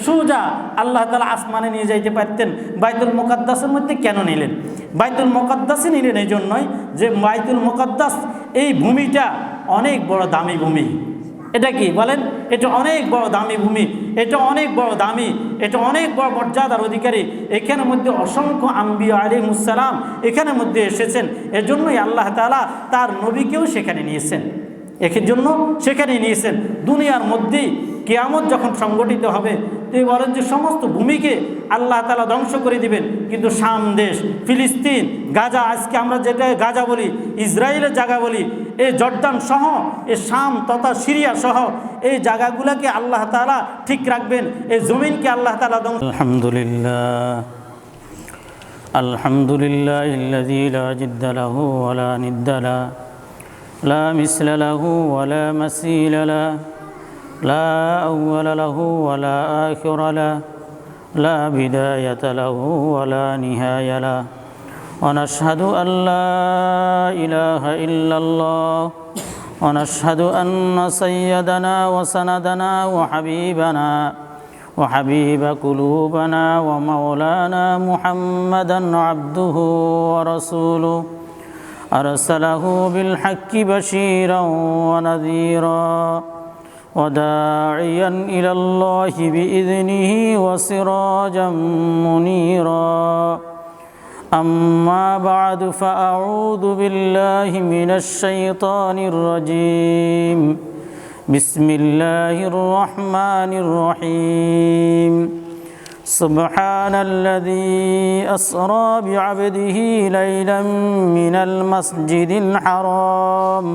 সোজা আল্লাহ তাআলা আসমানে নিয়ে যাইতে পারতেন, বাইতুল মুকাদ্দাসের মধ্যে কেন নিলেন? বাইতুল মুকাদ্দাসে নিলেন এই জন্যই যে বাইতুল মুকাদ্দাস এই ভূমিটা অনেক বড় দামি ভূমি। এটা কি বলেন? এটা অনেক বড় দামি ভূমি, এটা অনেক বড় দামি, এটা অনেক বড় মর্যাদার অধিকারী। এখানের মধ্যে অসংখ্য আম্বিয়া আলাইহিমুস সালাম এখানের মধ্যে এসেছেন। এজন্যই আল্লাহ তাআলা তার নবীকেও সেখানে নিয়েছেন, এর জন্য সেখানে নিয়েছেন। দুনিয়ার মধ্যেই কিয়ামত যখন সংগঠিত হবে, তিনি বলেন যে সমস্ত ভূমিকে আল্লাহ তাআলা ধ্বংস করে দিবেন, কিন্তু শাম দেশ, ফিলিস্তিন, গাজা, আজকে আমরা যেটা গাজা বলি, ইসরায়েলের জায়গা বলি, এই জর্দান সহ এই শাম তথা সিরিয়া সহ এই জায়গাগুলোকে আল্লাহ তাআলা ঠিক রাখবেন, এই জমিনকে আল্লাহ তাআলা ধ্বংস। আলহামদুলিল্লাহ আলহামদুলিল্লাহিল্লাযী লা জিদ্দা লাহু ওয়া লা নিদ্দা লাহু লা মিসলা লাহু ওয়া লা মাসীলা লাহু লা আউওয়ালা লাহু ওয়া লা আখিরা লাহু লা বিদায়াতা লাহু ওয়া লা নিহায়া লাহু ওয়া নাশহাদু আল লা ইলাহা ইল্লাল্লাহ ওয়া নাশহাদু আন্না সাইয়্যিদানা ওয়া সানাদানা ওয়া হাবিবানা ওয়া হাবিবা কুলুবানা ওয়া মাওলানা মুহাম্মাদান আবদুহু ওয়া রাসূলুহু আরসালাহু বিল হাক্কি বাশীরান ওয়া নাযীরা وداعيا إلى الله بإذنه وسراجا منيرا أما بعد فأعوذ بالله من الشيطان الرجيم بسم الله الرحمن الرحيم سبحان الذي أسرى بعبده ليلا من المسجد الحرام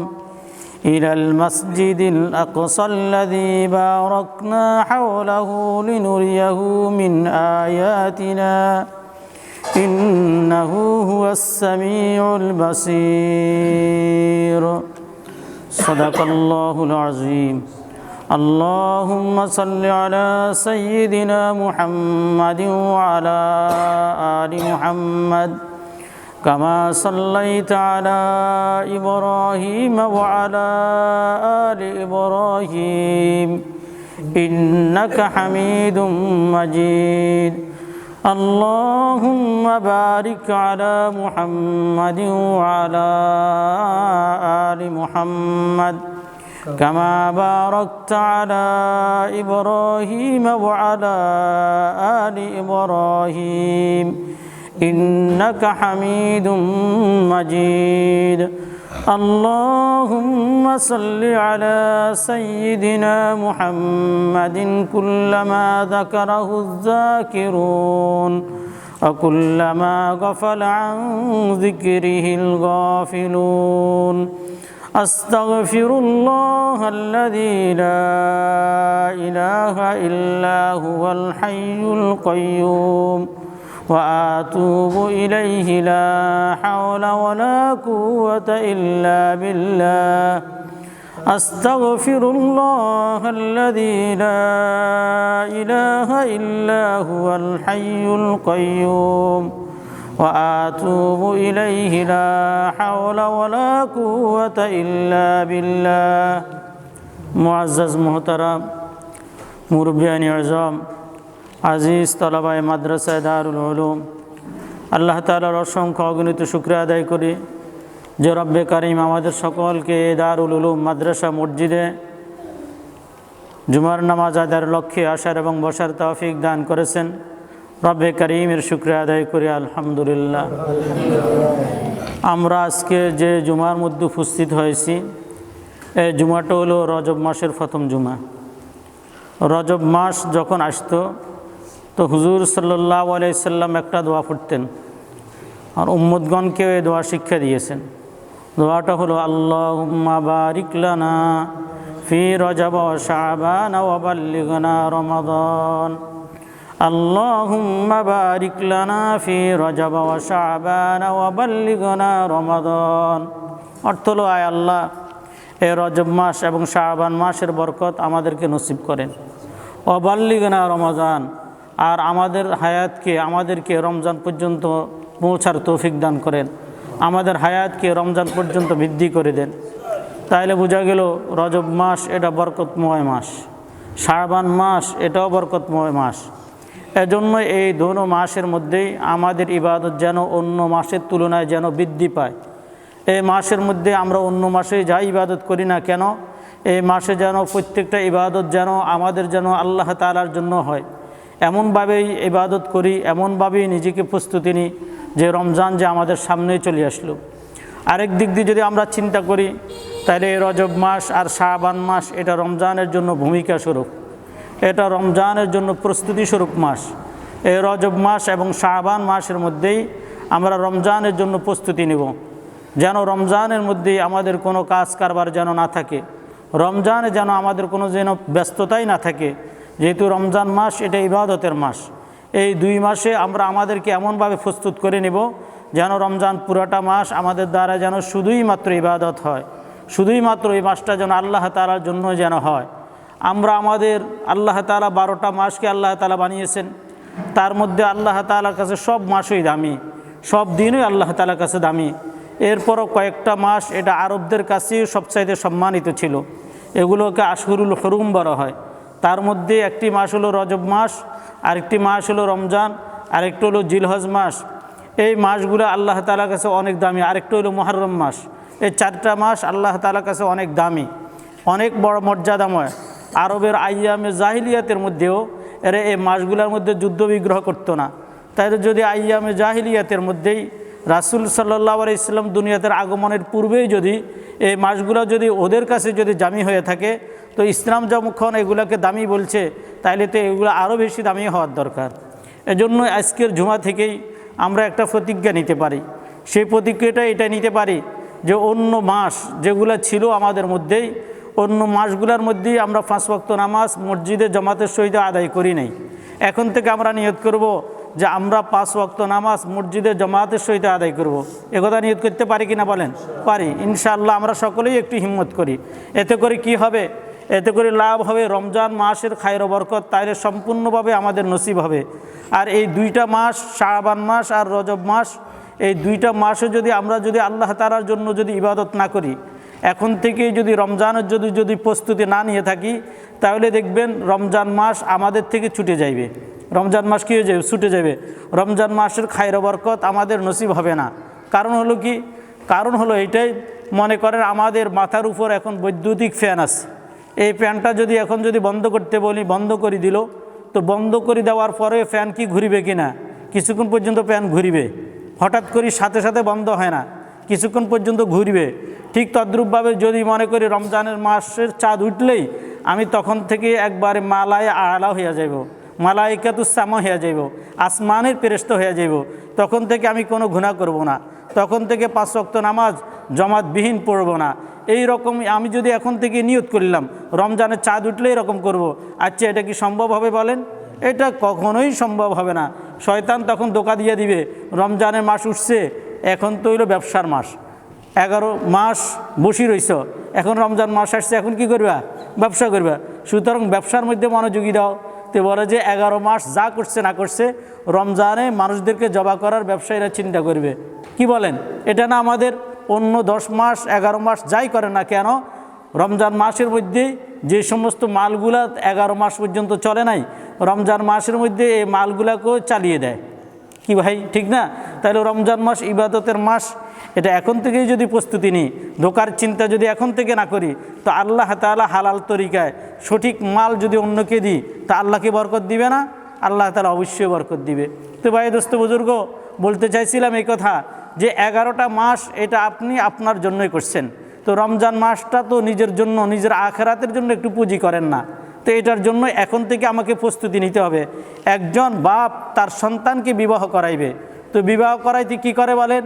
إلى المسجد الأقصى الذي باركنا حوله لنريه من آياتنا إنه هو السميع البصير صدق الله العظيم اللهم صل على سيدنا محمد وعلى آل محمد كما صليت على إبراهيم وعلى آل إبراهيم إنك حميد مجيد اللهم بارك على محمد وعلى آل محمد كما باركت على إبراهيم وعلى آل إبراهيم إنك حميد مجيد اللهم صل على سيدنا محمد كلما ذكره الذاكرون وكلما غفل عن ذكره الغافلون أستغفر الله الذي لا إله إلا هو الحي القيوم وأتوب إليه لا حول ولا قوة إلا بالله أستغفر الله الذي لا إله إلا هو الحي القيوم وأتوب إليه لا حول ولا قوة إلا بالله معزز محترم মুরব্বিয়ান আযম আজিজ তলাবায়ে মাদ্রাসা দারুল উলুম, আল্লাহ তাআলার অসংখ্য অগণিত শুকরিয়া আদায় করি যে রব্বে কারীম আমাদের সকলকে দারুল উলুম মাদ্রাসা মসজিদে জুমার নামাজ আদায়ের লক্ষ্যে আসার এবং বসার তৌফিক দান করেছেন। রব্বে কারীমের শুকরিয়া আদায় করি আলহামদুলিল্লাহ। আমরা আজকে যে জুমার মধ্যে উপস্থিত হয়েছি, এই জুমাটা হলো রজব মাসের প্রথম জুমা। রজব মাস যখন আসতো তো হুজুর সাল্লাল্লাহু আলাইহি সাল্লাম একটা দোয়া পড়তেন আর উম্মতগণকে এই দোয়া শিক্ষা দিয়েছেন। দোয়াটা হলো আল্লাহুম্মা বারিক লানা ফি রজব ওয়া শাবান ওয়া বাল্লিগনা রমাদান। আল্লাহুম্মা বারিক লানা ফি রজব ওয়া শাবান ওয়া বাল্লিগনা রমাদান। অর্থ হলো, আয় আল্লাহ, এই রজব মাস এবং শাবান মাসের বরকত আমাদেরকে নসিব করেন। ওয়া বাল্লিগনা রমাদান, আর আমাদের হায়াতকে আমাদেরকে রমজান পর্যন্ত পৌঁছার তৌফিক দান করেন, আমাদের হায়াতকে রমজান পর্যন্ত বৃদ্ধি করে দেন। তাইলে বোঝা গেল রজব মাস এটা বরকতময় মাস। শাবান মাস এটাও বরকতময় মাস। এজন্য এই দোনো মাসের মধ্যেই আমাদের ইবাদত যেন অন্য মাসের তুলনায় যেন বৃদ্ধি পায়। এই মাসের মধ্যে আমরা অন্য মাসে যা ইবাদত করি না কেন, এই মাসে যেন প্রত্যেকটা ইবাদত যেন আমাদের যেন আল্লাহ তাআলার জন্য হয়, এমনভাবেই ইবাদত করি, এমনভাবেই নিজেকে প্রস্তুতি নিই যে রমজান যে আমাদের সামনেই চলে আসলো। আরেক দিক দিয়ে যদি আমরা চিন্তা করি তাহলে রজব মাস আর শাবান মাস এটা রমজানের জন্য ভূমিকা স্বরূপ, এটা রমজানের জন্য প্রস্তুতি স্বরূপ মাস। এই রজব মাস এবং শাবান মাসের মধ্যেই আমরা রমজানের জন্য প্রস্তুতি নেব, যেন রমজানের মধ্যেই আমাদের কোনো কাজ কারবার যেন না থাকে, রমজানে যেন আমাদের কোনো যেন ব্যস্ততাই না থাকে। যেহেতু রমজান মাস এটা ইবাদতের মাস, এই 2 মাসে আমরা আমাদেরকে এমনভাবে প্রস্তুত করে নেব যেন রমজান পুরাটা মাস আমাদের দ্বারা যেন শুধুই মাত্র ইবাদত হয়, শুধুই মাত্র এই মাসটা যেন আল্লাহ তাআলার জন্য যেন হয়। আমরা আমাদের আল্লাহ তাআলা 12টা মাসকে আল্লাহ তাআলা বানিয়েছেন, তার মধ্যে আল্লাহ তাআলার কাছে সব মাসই দামি, সব দিনই আল্লাহ তাআলার কাছে দামি। এরপরও কয়েকটা মাস এটা আরবদের কাছেই সবচাইতে সম্মানিত ছিল, এগুলোকে আশহুরুল হুরুম বলা হয়। তার মধ্যে একটি মাস হলো রজব মাস, আরেকটি মাস হলো রমজান, আরেকটি হলো জিলহজ মাস। এই মাসগুলো আল্লাহ তাআলার কাছে অনেক দামি। আরেকটি হলো মুহররম মাস। এই 4টা মাস আল্লাহ তাআলার কাছে অনেক দামি, অনেক বড় মর্যাদাময়। আরবের আইয়ামে জাহিলিয়াতের মধ্যেও এরা এই মাসগুলোর মধ্যে যুদ্ধ বিগ্রহ করতো না। তাই যদি আইয়ামে জাহিলিয়াতের মধ্যেই রাসূল সাল্লাল্লাহু আলাইহি ওয়াসাল্লাম দুনিয়াতের আগমনের পূর্বেই যদি এই মাসগুলো যদি ওদের কাছে যদি দামি হয়ে থাকে, তো ইসলাম যখন এগুলোকে দামি বলছে তাইলে তো এগুলো আরও বেশি দামি হওয়ার দরকার। এজন্য আজকের জুমা থেকেই আমরা একটা প্রতিজ্ঞা নিতে পারি। সেই প্রতিজ্ঞাটা এটা নিতে পারি যে অন্য মাস যেগুলো ছিল আমাদের মধ্যেই, অন্য মাসগুলোর মধ্যেই আমরা 5 ওয়াক্ত নামাজ মসজিদে জামাতের সহিত আদায় করি নাই। এখন থেকে আমরা নিয়ত করব যে আমরা 5 ওয়াক্ত নামাজ মসজিদে জামাতের সহিত আদায় করব। একথা নিয়ত করতে পারি কিনা বলেন? পারি ইনশাআল্লাহ। আমরা সকলেই একটু হিম্মত করি। এতে করে কি হবে? এতে করে লাভ হবে রমজান মাসের খায়র বরকত তাইলে সম্পূর্ণভাবে আমাদের নসিব হবে। আর এই 2টা মাস শাবান মাস আর রজব মাস, এই 2টা মাসে যদি আমরা যদি আল্লাহ তাআলার জন্য যদি ইবাদত না করি, এখন থেকেই যদি রমজানের যদি প্রস্তুতি না নিয়ে থাকি, তাহলে দেখবেন রমজান মাস আমাদের থেকে ছুটে যাইবে। রমজান মাস কী হয়ে যাবে? ছুটে যাবে। রমজান মাসের খায়র বরকত আমাদের নসিব হবে না। কারণ হলো কি? কারণ হলো এইটাই, মনে করেন আমাদের মাথার উপর এখন বৈদ্যুতিক ফ্যান আছে, এই ফ্যানটা যদি এখন যদি বন্ধ করতে বলি, বন্ধ করে দিল, তো বন্ধ করে দেওয়ার পরে ফ্যান কি ঘুরিবে কি না? কিছুক্ষণ পর্যন্ত ফ্যান ঘুরিবে, হঠাৎ করে সাথে সাথে বন্ধ হয় না, কিছুক্ষণ পর্যন্ত ঘুরবে। ঠিক তদ্রূপভাবে যদি মনে করি রমজানের মাসের চাঁদ উঠলেই আমি তখন থেকে একবারে মালায় আলা হইয়া যাইব, মালাইকাতুস সামা হইয়া যাইব, আসমানের ফেরেশতা হইয়া যাইব। তখন থেকে আমি কোনো গুনাহ করব না, তখন থেকে 5 ওয়াক্ত নামাজ জামাতবিহীন পড়ব না। এই রকম আমি যদি এখন থেকে নিয়ত করলাম রমজানের চাঁদ উঠলে এরকম করব, আচ্ছা এটা কি সম্ভব হবে বলেন? এটা কখনোই সম্ভব হবে না। শয়তান তখন ধোঁকা দিয়ে দিবে, রমজানের মাস উঠছে, এখন তো হইল ব্যবসার মাস, 11 মাস বসি রইছ, এখন রমজান মাস আসছে, এখন কি করবা? ব্যবসা করবা। সুতরাং ব্যবসার মধ্যে মনোযোগী দাও। তো বলে যে 11 মাস যা করছে না করছে, রমজানে মানুষদেরকে জবা করার ব্যবসায়ীরা চিন্তা করবে। কি বলেন? এটা না আমাদের অন্য 10 মাস 11 মাস যাই করে না কেন, রমজান মাসের মধ্যে যে সমস্ত মালগুলা 11 মাস পর্যন্ত চলে নাই, রমজান মাসের মধ্যে এই মালগুলাকেও চালিয়ে দেয়। কি ভাই, ঠিক না? তাহলে রমজান মাস ইবাদতের মাস, এটা এখন থেকেই যদি প্রস্তুতি নিই, ধোকার চিন্তা যদি এখন থেকে না করি, তো আল্লাহ তাআলা হালাল তরিকায় সঠিক মাল যদি অন্যকে দিই, তা আল্লাহকে বরকত দিবে না? আল্লাহ তাআলা অবশ্যই বরকত দিবে। তো ভাই দোস্ত বুজুর্গ, বলতে চাইছিলাম এই কথা যে 11টা মাস এটা আপনি আপনার জন্যই করছেন। তো রমজান মাসটা তো নিজের জন্য, নিজের আখিরাতের জন্য একটু পুঁজি করেন না? তো এটার জন্য এখন থেকে আমাকে প্রস্তুতি নিতে হবে। একজন বাপ তার সন্তানকে বিবাহ করাইবে, তো বিবাহ করাইতে কি করে বলেন?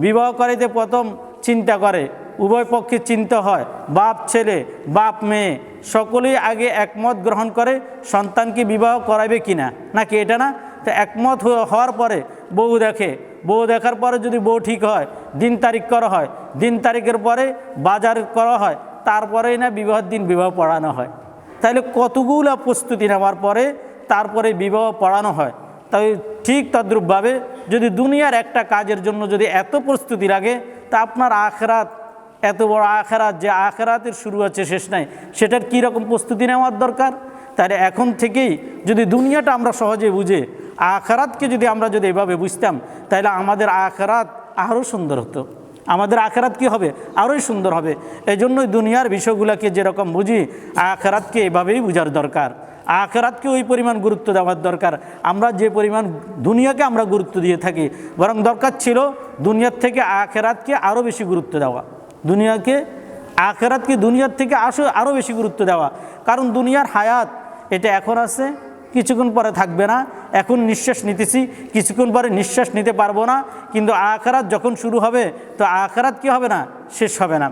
বিবাহ করাইতে প্রথম চিন্তা করে, উভয় পক্ষে চিন্তা হয়, বাপ ছেলে বাপ মেয়ে সকলেই আগে একমত গ্রহণ করে সন্তানকে বিবাহ করাইবে কিনা, নাকি এটা না? তো একমত হওয়ার পরে বউ দেখে, বউ দেখার পরে যদি বউ ঠিক হয়, দিন তারিখ করা হয়, দিন তারিখের পরে বাজার করা হয়, তারপরেই না বিবাহের দিন বিবাহ পড়ানো হয়। তাহলে কতগুলো প্রস্তুতি নেওয়ার পরে তারপরে বিবাহ পড়ানো হয়। তাই ঠিক তদ্রূপভাবে যদি দুনিয়ার একটা কাজের জন্য যদি এত প্রস্তুতি লাগে, তা আপনার আখিরাত, এত বড় আখিরাত, যে আখিরাতের শুরু আছে শেষ নাই, সেটার কী রকম প্রস্তুতি নেওয়ার দরকার? তাহলে এখন থেকেই যদি দুনিয়াটা আমরা সহজে বুঝে আখিরাতকে যদি আমরা যদি এভাবে বুঝতাম, তাহলে আমাদের আখিরাত আরও সুন্দর হতো। আমাদের আখিরাত কি হবে? আরোই সুন্দর হবে। এই জন্যই দুনিয়ার বিষয়গুলোকে যেরকম বুঝি, আখিরাতকে এভাবেই বোঝার দরকার। আখিরাতকে ওই পরিমাণ গুরুত্ব দেওয়ার দরকার। আমরা যে পরিমাণ দুনিয়াকে আমরা গুরুত্ব দিয়ে থাকি, বরং দরকার ছিল দুনিয়ার থেকে আখিরাতকে আরও বেশি গুরুত্ব দেওয়া। আখিরাতকে দুনিয়ার থেকে আরও বেশি গুরুত্ব দেওয়া। কারণ দুনিয়ার হায়াত এটা এখন আছে, কিছুক্ষণ পরে থাকবে না। এখন নিঃশ্বাস নিতেছি, কিছুক্ষণ পরে নিঃশ্বাস নিতে পারবো না। কিন্তু আখিরাত যখন শুরু হবে, তো আখিরাত কি হবে না? শেষ হবে না।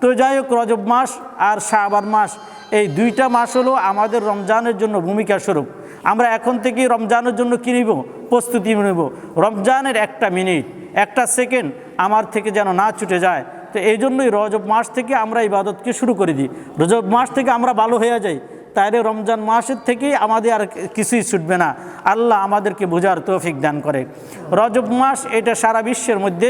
তো যাই হোক, রজব মাস আর শাবান মাস, এই দুইটা মাস হলো আমাদের রমজানের জন্য ভূমিকা স্বরূপ। আমরা এখন থেকেই রমজানের জন্য কী নিব? প্রস্তুতি নেব। রমজানের একটা মিনিট, একটা সেকেন্ড আমার থেকে যেন না ছুটে যায়। তো এই জন্যই রজব মাস থেকে আমরা ইবাদতকে শুরু করে দিই। রজব মাস থেকে আমরা ভালো হয়ে যাই, তাহলে রমজান মাসের থেকেই আমাদের আর কিছুই ছুটবে না। আল্লাহ আমাদেরকে বোঝার তৌফিক দান করে। রজব মাস এটা সারা বিশ্বের মধ্যে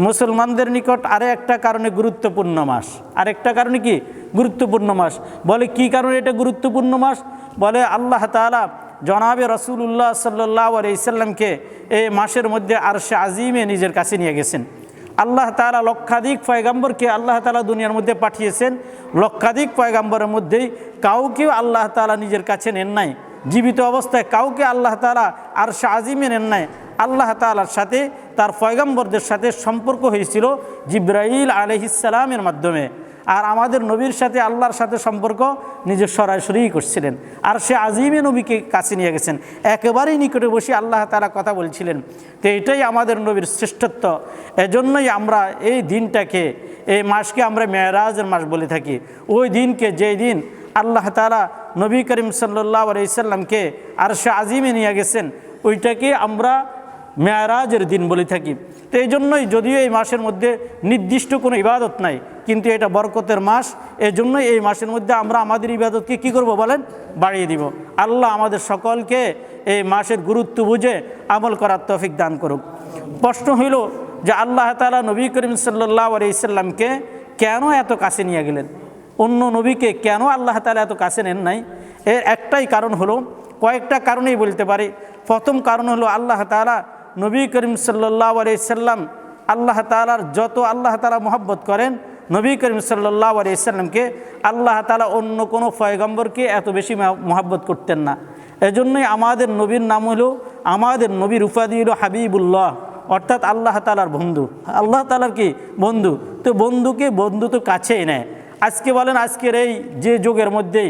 মুসলমানদের নিকট একটা কারণে গুরুত্বপূর্ণ মাস। আরেকটা কারণে কি গুরুত্বপূর্ণ মাস? বলে কি কারণে এটা গুরুত্বপূর্ণ মাস? বলে আল্লাহ তাআলা জনাবে রাসূলুল্লাহ সাল্লাল্লাহু আলাইহি সাল্লামকে এই মাসের মধ্যে আরশে আজিমে নিজের কাছে নিয়ে গেছেন। আল্লাহ তাআলা লক্ষাধিক পয়গাম্বরকে আল্লাহ তাআলা দুনিয়ার মধ্যে পাঠিয়েছেন। লক্ষাধিক পয়গাম্বরের মধ্যেই কাউকেও আল্লাহ তাআলা নিজের কাছে নেন নাই। জীবিত অবস্থায় কাউকে আল্লাহ তাআলা আরশে আজিমে নেন নাই। আল্লাহ তাআলার সাথে তার পয়গাম্বরদের সাথে সম্পর্ক হয়েছিল জিবরাইল আলাইহিস সালামের মাধ্যমে। আর আমাদের নবীর সাথে আল্লাহর সাথে সম্পর্ক নিজে সরাসরি করছিলেন। আর সে আজিমে নবীকে কাছে নিয়ে গেছেন, একেবারেই নিকটে বসে আল্লাহ তাআলা কথা বলছিলেন। তো এটাই আমাদের নবীর শ্রেষ্ঠত্ব। এজন্যই আমরা এই দিনটাকে, এই মাসকে আমরা মেরাজের মাস বলে থাকি। ওই দিনকে, যেই দিন আল্লাহ তাআলা নবী করিম সাল্লাল্লাহু আলাইহি সাল্লামকে আরশে আজিমে নিয়ে গেছেন, ওইটাকে আমরা মেরাজের দিন বলে থাকি। তো এই জন্যই, যদিও এই মাসের মধ্যে নির্দিষ্ট কোনো ইবাদত নাই, কিন্তু এটা বরকতের মাস। এই জন্যই এই মাসের মধ্যে আমরা আমাদের ইবাদতকে কী করব বলেন? বাড়িয়ে দিব। আল্লাহ আমাদের সকলকে এই মাসের গুরুত্ব বুঝে আমল করার তৌফিক দান করুক। প্রশ্ন হইল যে আল্লাহ তাআলা নবী করিম সাল্লাল্লাহু আলাইহি সাল্লামকে কেন এত কাছে নিয়ে গেলেন? অন্য নবীকে কেন আল্লাহ তাআলা এত কাছে নেন নাই? এর একটাই কারণ হলো, কয়েকটা কারণেই বলতে পারি। প্রথম কারণ হলো আল্লাহ তাআলা নবী করিম সাল্লাল্লাহু আলাইহি সাল্লাম, আল্লাহ তাআলার যত আল্লাহ তাআলা মহব্বত করেন, নবী করিম সাল্লাল্লাহু আলাইহি সাল্লামকে আল্লাহ তাআলা অন্য কোনো পয়গম্বরকে এত বেশি মহব্বত করতেন না। এজন্যই আমাদের নবীর নাম হলো, আমাদের নবীর উপাধি হলো হাবিবুল্লাহ, অর্থাৎ আল্লাহ তাআলার বন্ধু। আল্লাহ তাআলার কি? বন্ধু। তো বন্ধুকে বন্ধু তো কাছেই নেয়। আজকে বলেন, আজকের এই যে যুগের মধ্যে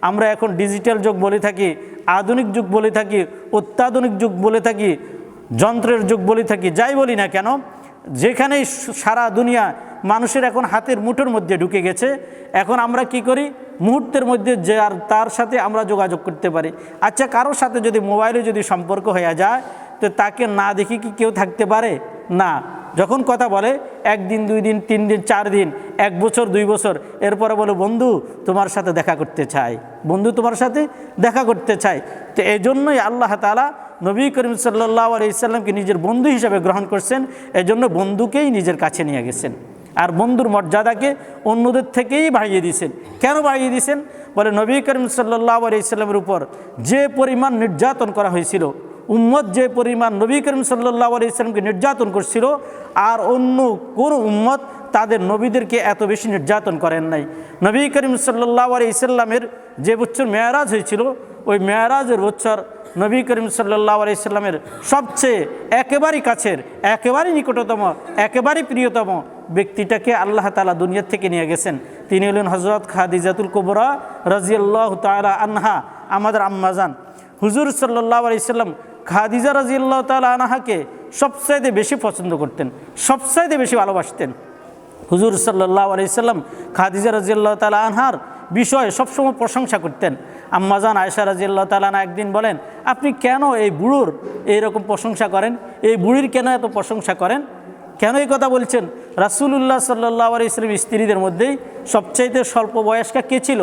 আমরা এখন ডিজিটাল যুগ বলে থাকি, আধুনিক যুগ বলে থাকি, অত্যাধুনিক যুগ বলে থাকি, যন্ত্রের যুগ বলে থাকি, যাই বলি না কেন, যেখানেই সারা দুনিয়া মানুষের এখন হাতের মুঠোর মধ্যে ঢুকে গেছে। এখন আমরা কি করি? মুহূর্তের মধ্যে যে আর তার সাথে আমরা যোগাযোগ করতে পারি। আচ্ছা, কারোর সাথে যদি মোবাইলে যদি সম্পর্ক হয়ে যায়, তো তাকে না দেখে কি কেউ থাকতে পারে? না। যখন কথা বলে 1 দিন 2 দিন 3 দিন 4 দিন 1 বছর 2 বছর, এরপরে বলে বন্ধু তোমার সাথে দেখা করতে চাই, বন্ধু তোমার সাথে দেখা করতে চাই। তো এই জন্যই আল্লাহ তাআলা নবী করিম সাল্লাল্লাহু আলাইহি সাল্লামকে নিজের বন্ধু হিসাবে গ্রহণ করছেন। এজন্য বন্ধুকেই নিজের কাছে নিয়ে গেছেন। আর বন্ধুর মর্যাদাকে অন্যদের থেকেই বাড়িয়ে দিয়েছেন। কেন বাড়িয়ে দিয়েছেন? বলে নবী করিম সাল্লাল্লাহু আলাইহি সাল্লামের উপর যে পরিমাণ নির্যাতন করা হয়েছিল, উম্মত যে পরিমাণ নবী করিম সাল্লাল্লাহু আলাইহি সাল্লামকে নির্যাতন করছিল, আর অন্য কোন উম্মত তাদের নবীদেরকে এত বেশি নির্যাতন করেন নাই। নবী করিম সাল্লাল্লাহু আলাইহি সাল্লামের যে বছর মেরাজ হয়েছিল, ওই মেরাজের বছর নবী করিম সাল্লাল্লাহু আলাইহি সাল্লামের সবচেয়ে একেবারেই কাছের, একেবারেই নিকটতম, একেবারেই প্রিয়তম ব্যক্তিটাকে আল্লাহ তাআলা দুনিয়া থেকে নিয়ে গেছেন। তিনি হলেন হযরত খাদিজাতুল কুবরা রাদিয়াল্লাহু তাআলা আনহা, আমাদের আম্মাজান। হুজুর সাল্লাল্লাহু আলাইহি সাল্লাম খাদিজা রাদিয়াল্লাহু তাআলা আনহাকে সবচাইতে বেশি পছন্দ করতেন, সবচাইতে বেশি ভালোবাসতেন। হুজুর সাল্লাল্লাহু আলাইহি সাল্লাম খাদিজা রাদিয়াল্লাহু তাআলা আনহার বিষয়ে সবসময় প্রশংসা করতেন। আম্মাজান আয়েশা রাদিয়াল্লাহু তাআলা আনহা একদিন বলেন, আপনি কেন এই বুড়োর এইরকম প্রশংসা করেন? এই বুড়ির কেন এত প্রশংসা করেন? কেন এই কথা বলছেন? রাসূলুল্লাহ সাল্লাল্লাহু আলাইহি সাল্লাম স্ত্রীদের মধ্যেই সবচাইতে স্বল্প বয়স্কা কে ছিল?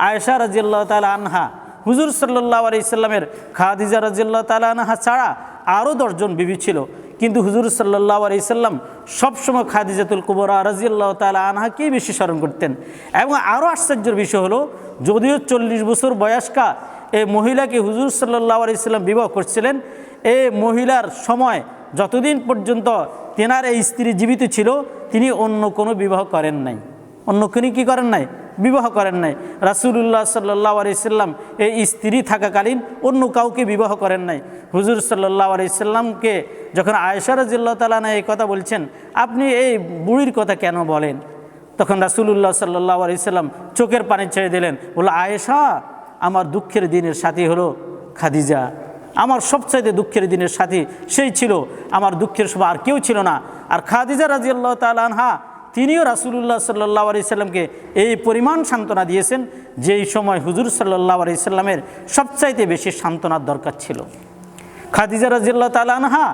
আয়েশা রাদিয়াল্লাহু তাআলা আনহা। হুজুর সাল্লাল্লাহু আলাইহি সাল্লামের খাদিজা রাদিয়াল্লাহু তাআলা আনহা ছাড়া আরও 10 জন বিবি ছিল, কিন্তু হুজুর সাল্লাল্লাহু আলাইহি সাল্লাম সবসময় খাদিজাতুল কুবরা রাদিয়াল্লাহু তাআলা আনহাকেই বেশি স্মরণ করতেন। এবং আরও আশ্চর্যের বিষয় হলো, যদিও 40 বছর বয়স্কা এই মহিলাকে হুজুর সাল্লাল্লাহু আলাইহি সাল্লাম বিবাহ করছিলেন। এই মহিলার সময় যতদিন পর্যন্ত তেনার এই স্ত্রী জীবিত ছিল তিনি অন্য কোনো বিবাহ করেন নাই, অন্য কোনো কী করেন নাই, বিবাহ করেন নাই। রাসূলুল্লাহ সাল্লাল্লাহু আলাইহি সাল্লাম এই স্ত্রী থাকাকালীন অন্য কাউকে বিবাহ করেন নাই। হুজুর সাল্লাল্লাহু আলাইহি সাল্লামকে যখন আয়েশা রাদিয়াল্লাহু তাআলা আনহা এই কথা বলছেন, আপনি এই বুড়ির কথা কেন বলেন? তখন রাসূলুল্লাহ সাল্লাল্লাহু আলাইহি সাল্লাম চোখের পানি ছেড়ে দিলেন, বলল, আয়েশা, আমার দুঃখের দিনের সাথী হলো খাদিজা, আমার সবচাইতে দুঃখের দিনের সাথী সেই ছিল, আমার দুঃখের সময় আর কেউ ছিল না। আর খাদিজা রাদিয়াল্লাহু তাআলা আনহা তিনিও রাসূলুল্লাহ সাল্লাল্লাহু আলাইহি সাল্লামকে এই পরিমাণ সান্ত্বনা দিয়েছেন যেই সময় হুজুর সাল্লাল্লাহু আলাইহি সাল্লামের সবচাইতে বেশি সান্ত্বনার দরকার ছিল। খাদিজা রাদিয়াল্লাহু তাআলা আনহা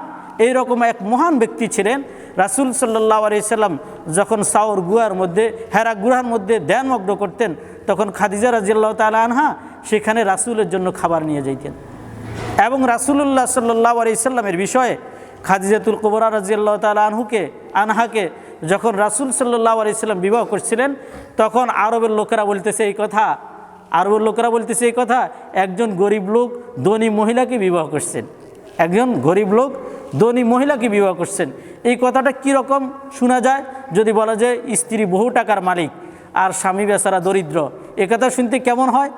এইরকম এক মহান ব্যক্তি ছিলেন। রাসূল সাল্লাল্লাহু আলাইহি সাল্লাম যখন সাওর গুহার মধ্যে, হেরা গুহার মধ্যে ধ্যানমগ্ন করতেন, তখন খাদিজা রাদিয়াল্লাহু তাআলা আনহা সেখানে রাসূলের জন্য খাবার নিয়ে যাইতেন। এবং রাসূলুল্লাহ সাল্লাল্লাহু আলাইহি সাল্লামের বিষয়ে খাদিজাতুল কুবরা রাদিয়াল্লাহু তাআলা আনহাকে যখন রাসূল সাল্লাল্লাহু আলাইহি সাল্লাম বিবাহ করছিলেন, তখন আরবের লোকেরা বলতেছে এই কথা, একজন গরিব লোক ধনী মহিলাকে বিবাহ করছেন, একজন গরিব লোক ধনী মহিলাকে বিবাহ করছেন। এই কথাটা কীরকম শোনা যায়? যদি বলা যায় স্ত্রী বহু টাকার মালিক আর স্বামী বেচারা দরিদ্র, এ কথা শুনতে কেমন হয়?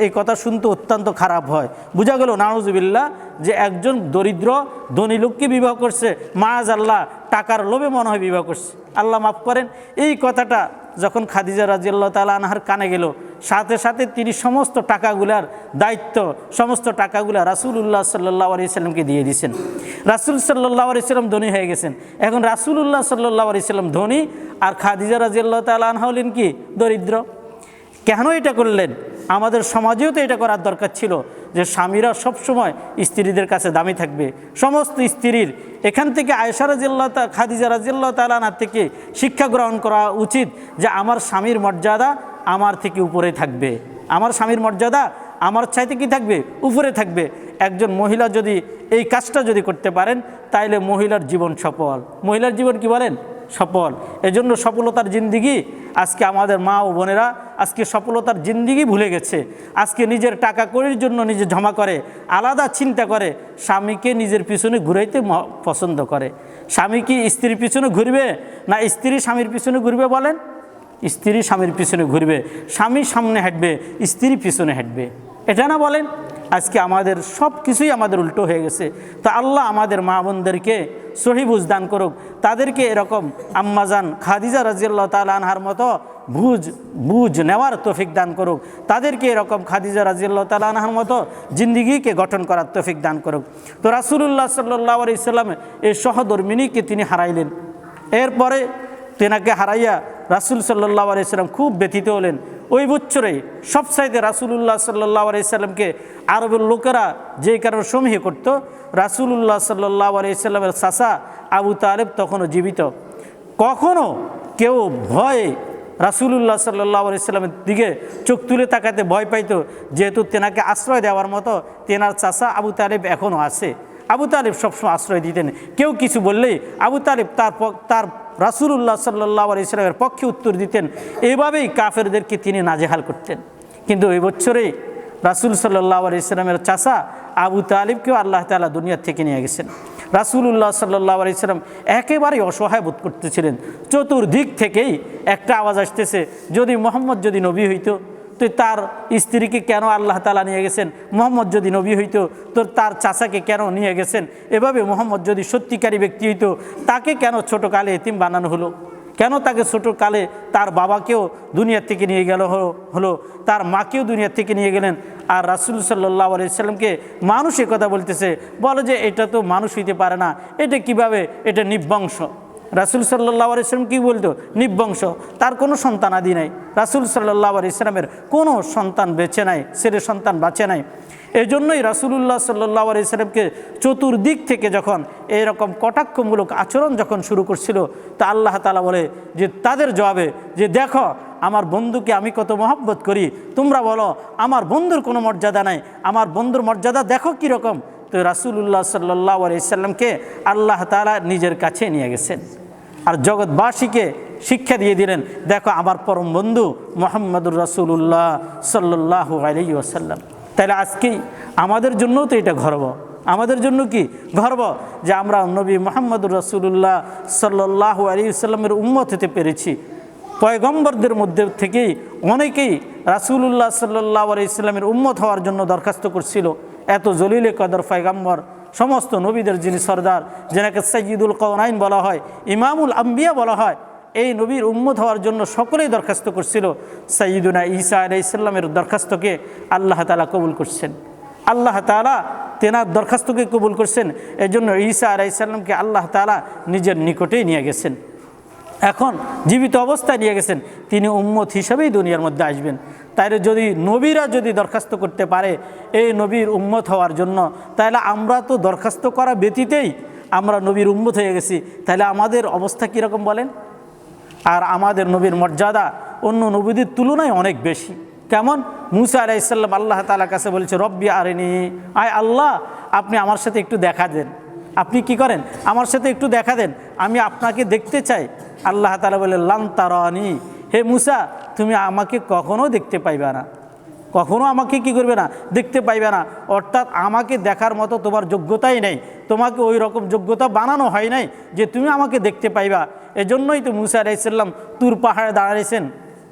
এই কথা শুনতে অত্যন্ত খারাপ হয়। বোঝা গেল নাউজুবিল্লাহ যে একজন দরিদ্র ধনী লোককে বিবাহ করছে, মাআযাল্লাহ টাকার লোভে মনে হয় বিবাহ করছে, আল্লাহ মাফ করেন। এই কথাটা যখন খাদিজা রাদিয়াল্লাহু তাআলা আনহার কানে গেল, সাথে সাথে তিনি সমস্ত টাকাগুলার দায়িত্ব, সমস্ত টাকাগুলা রাসূলুল্লাহ সাল্লাল্লাহু আলাইহি সাল্লামকে দিয়ে দিয়েছেন। রাসূল সাল্লাল্লাহু আলাইহি সাল্লাম ধনী হয়ে গেছেন। এখন রাসূলুল্লাহ সাল্লাল্লাহু আলাইহি সাল্লাম ধনী আর খাদিজা রাদিয়াল্লাহু তাআলা আনহা হলেন কি দরিদ্র। কেন এটা করলেন? আমাদের সমাজেও তো এটা করার দরকার ছিল যে স্বামীরা সবসময় স্ত্রীদের কাছে দামি থাকবে। সমস্ত স্ত্রীর এখান থেকে আয়েশা রাদিয়াল্লাহু তাআলা, খাদিজা রাদিয়াল্লাহু তাআলা আনহা থেকে শিক্ষা গ্রহণ করা উচিত যে আমার স্বামীর মর্যাদা আমার থেকে উপরে থাকবে, আমার স্বামীর মর্যাদা আমার চাইতে কি থাকবে, উপরে থাকবে। একজন মহিলা যদি এই কাজটা যদি করতে পারেন তাইলে মহিলার জীবন সফল। মহিলার জীবন কি বলেন? সফল। এজন্য সফলতার জিন্দিগি আজকে আমাদের মা ও বোনেরা আজকে সফলতার জিন্দিগি ভুলে গেছে। আজকে নিজের টাকা কড়ির জন্য নিজে জমা করে, আলাদা চিন্তা করে, স্বামীকে নিজের পিছনে ঘুরাইতে পছন্দ করে। স্বামী কি স্ত্রীর পিছনে ঘুরবে না স্ত্রী স্বামীর পিছনে ঘুরবে বলেন? স্ত্রী স্বামীর পিছনে ঘুরবে, স্বামী সামনে হাঁটবে, স্ত্রী পিছনে হাঁটবে, এটা না বলেন? আজকে আমাদের সব কিছুই আমাদের উল্টো হয়ে গেছে। তো আল্লাহ আমাদের মা বোনদেরকে সহি বুঝ দান করুক, তাদেরকে এরকম আম্মাজান খাদিজা রাদিয়াল্লাহু তাআলা আনহার মতো বুঝ নেওয়ার তৌফিক দান করুক, তাদেরকে এরকম খাদিজা রাদিয়াল্লাহু তাআলা আনহার মতো জিন্দিগিকে গঠন করার তৌফিক দান করুক। তো রাসূলুল্লাহ সাল্লাল্লাহু আলাইহি সাল্লাম এই সহধর্মিণীকে তিনি হারাইলেন। এরপরে তেনাকে হারাইয়া রাসূল সাল্লাল্লাহু আলাইহি সাল্লাম খুব ব্যথিত হলেন। ওই বছরে সবচাইতে রাসূলুল্লাহ সাল্লাল্লাহু আলাইহি সাল্লামকে আরবের লোকেরা যেই কারণে সমীহ করত, রাসূলুল্লাহ সাল্লাল্লাহু আলাইহি সাল্লামের চাচা আবু তালেব তখনও জীবিত। কখনও কেউ ভয়ে রাসূলুল্লাহ সাল্লাল্লাহু আলাইহি সাল্লামের দিকে চোখ তুলে তাকাতে ভয় পাইত, যেহেতু তেনাকে আশ্রয় দেওয়ার মতো তেনার চাচা আবু তালেব এখনও আছে। আবু তালেব সবসময় আশ্রয় দিতেন। কেউ কিছু বললেই আবু তালেব তার রাসূলুল্লাহ সাল্লাল্লাহু আলাইহি সাল্লামের পক্ষে উত্তর দিতেন। এইভাবেই কাফেরদেরকে তিনি নাজেহাল করতেন। কিন্তু এই বছরে রাসূল সাল্লাল্লাহু আলাইহি সাল্লামের চাচা আবু তালেবকেও আল্লাহ তাআলা দুনিয়া থেকে নিয়ে গেছেন। রাসূলুল্লাহ সাল্লাল্লাহু আলাইহি সাল্লাম একেবারেই অসহায় বোধ করতেছিলেন। চতুর্দিক থেকেই একটা আওয়াজ আসতেছে, যদি মুহাম্মদ যদি নবী হইতো তো তার স্ত্রীকে কেন আল্লাহ তাআলা নিয়ে গেছেন? মুহাম্মদ যদি নবী হইতো তো তার চাচাকে কেন নিয়ে গেছেন? এভাবে মুহাম্মদ যদি সত্যিকারী ব্যক্তি হইতো তাকে কেন ছোটোকালে এতিম বানানো হলো? কেন তাকে ছোটোকালে তার বাবাকেও দুনিয়া থেকে নিয়ে গেল হলো, তার মাকেও দুনিয়া থেকে নিয়ে গেলেন? আর রাসূল সাল্লাল্লাহু আলাইহি সাল্লামকে মানুষ এ কথা বলতেছে, বলে যে এটা তো মানুষ হইতে পারে না, এটা কিভাবে, এটা নির্বংশ। রাসূল সাল্লাল্লাহু আলাইহি সাল্লাম কী বলতো? নির্বংশ, তার কোনো সন্তানাদি নাই। রাসূল সাল্লাল্লাহু আলাইহি সাল্লামের কোনো সন্তান বেঁচে নাই, ছেলে সন্তান বাঁচে নাই। এই জন্যই রাসূলুল্লাহ সাল্লাল্লাহু আলাইহি সাল্লামকে চতুর্দিক থেকে যখন এইরকম কটাক্ষমূলক আচরণ যখন শুরু করছিল, তা আল্লাহ তাআলা বলে যে তাদের জবাবে যে দেখো আমার বন্ধুকে আমি কত মহব্বত করি, তোমরা বলো আমার বন্ধুর কোনো মর্যাদা নাই, আমার বন্ধুর মর্যাদা দেখো কীরকম। তো রাসূলুল্লাহ সাল্লাল্লাহু আলাইহি সাল্লামকে আল্লাহ তাআলা নিজের কাছে নিয়ে গেছেন আর জগৎবাসীকে শিক্ষা দিয়ে দিলেন, দেখো আমার পরম বন্ধু মুহাম্মদুর রাসূলুল্লাহ সাল্লাল্লাহু আলাইহি ওয়াসাল্লাম। তাহলে আজকেই আমাদের জন্যও তো এটা গর্ব, আমাদের জন্য কি গর্ব যে আমরা নবী মুহাম্মদুর রাসূলুল্লাহ সাল্লাল্লাহু আলাইহি ওয়াসাল্লামের উম্মত হতে পেরেছি। পয়গম্বরদের মধ্যে থেকেই অনেকেই রাসূলুল্লাহ সাল্লাল্লাহু আলাইহি ওয়াসাল্লামের উম্মত হওয়ার জন্য দরখাস্ত করছিল। এত জলিলে কদর পয়গম্বর, সমস্ত নবীদের যিনি সরদার, যেনাকে সাইয়্যিদুল কাওনাইন বলা হয়, ইমামুল আম্বিয়া বলা হয়, এই নবীর উম্মত হওয়ার জন্য সকলেই দরখাস্ত করছিল। সাইয়্যিদুনা ঈসা আলাইহিস সালামের দরখাস্তকে আল্লাহ তাআলা কবুল করছেন। আল্লাহ তাআলা তেনার দরখাস্তকে কবুল করছেন। এজন্য ঈসা আলাইহিস সালামকে আল্লাহ তাআলা নিজের নিকটেই নিয়ে গেছেন। এখন জীবিত অবস্থায় নিয়ে গেছেন, তিনি উম্মত হিসাবেই দুনিয়ার মধ্যে আসবেন। তাইলে যদি নবীরা যদি দরখাস্ত করতে পারে এই নবীর উম্মত হওয়ার জন্য, তাহলে আমরা তো দরখাস্ত করা ব্যতীতেই আমরা নবীর উম্মত হয়ে গেছি। তাহলে আমাদের অবস্থা কীরকম বলেন? আর আমাদের নবীর মর্যাদা অন্য নবীদের তুলনায় অনেক বেশি। কেমন? মুসা আলাইহিস সালাম আল্লাহ তাআলার কাছে বলেছে, রব্বি আরিনি, আয় আল্লাহ আপনি আমার সাথে একটু দেখা দেন। আপনি কি করেন? আমার সাথে একটু দেখা দেন, আমি আপনাকে দেখতে চাই। আল্লাহ তাআলা বলে, লান তারানি, হে মুসা তুমি আমাকে কখনো দেখতে পাইবে না, কখনো আমাকে কি করবে না, দেখতে পাইবে না। অর্থাৎ আমাকে দেখার মতো তোমার যোগ্যতাই নেই, তোমাকে ওই রকম যোগ্যতা বানানো হয় নাই যে তুমি আমাকে দেখতে পাইবা। এজন্যই তো মুসা আলাইহিস সালাম তুর পাহাড়ে দাঁড়াইছেন,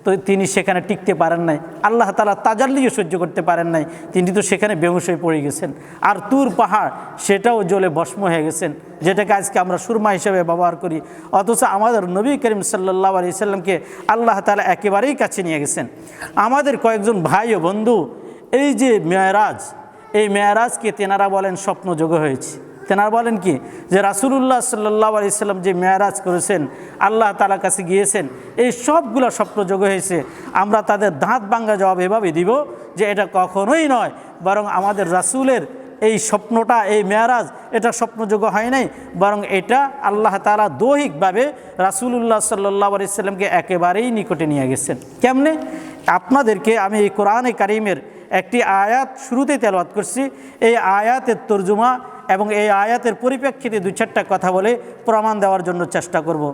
তো তিনি সেখানে টিকতে পারেন নাই। আল্লাহ তাআলা তাজাল্লিও সহ্য করতে পারেন নাই, তিনি তো সেখানে বেহুশ হয়ে পড়ে গেছেন। আর তুর পাহাড় সেটাও জ্বলে ভস্ম হয়ে গেছেন, যেটাকে আজকে আমরা সুরমা হিসেবে ব্যবহার করি। অথচ আমাদের নবী করিম সাল্লাল্লাহু আলাইহি সাল্লামকে আল্লাহ তাআলা একেবারেই কাছে নিয়ে গেছেন। আমাদের কয়েকজন ভাই ও বন্ধু এই যে মেরাজ, এই মেরাজকে তেনারা বলেন স্বপ্নযোগ হয়েছে। তেনারা বলেন কি যে রাসূলুল্লাহ সাল্লাল্লাহু আলাইহি সাল্লাম যে মেরাজ করেছেন, আল্লাহ তাআলার কাছে গিয়েছেন, এই সবগুলো স্বপ্নযোগ হয়েছে। আমরা তাদের দাঁত ভাঙা জবাব এভাবে দিব যে এটা কখনোই নয়, বরং আমাদের রাসূলের এই স্বপ্নটা, এই মেরাজ এটা স্বপ্নযোগ্য হয় নাই, বরং এটা আল্লাহ তাআলা দৈহিকভাবে রাসূলুল্লাহ সাল্লাল্লাহু আলাইহি সাল্লামকে একেবারেই নিকটে নিয়ে গেছেন। কেমনে? আপনাদেরকে আমি এই কোরআনে কারীমের একটি আয়াত শুরুতেই তেলাওয়াত করছি। এই আয়াতের তর্জমা এবং এই আয়াতের পরিপ্রেক্ষিতে দুই চারটা কথা বলে প্রমাণ দেওয়ার জন্য চেষ্টা করব।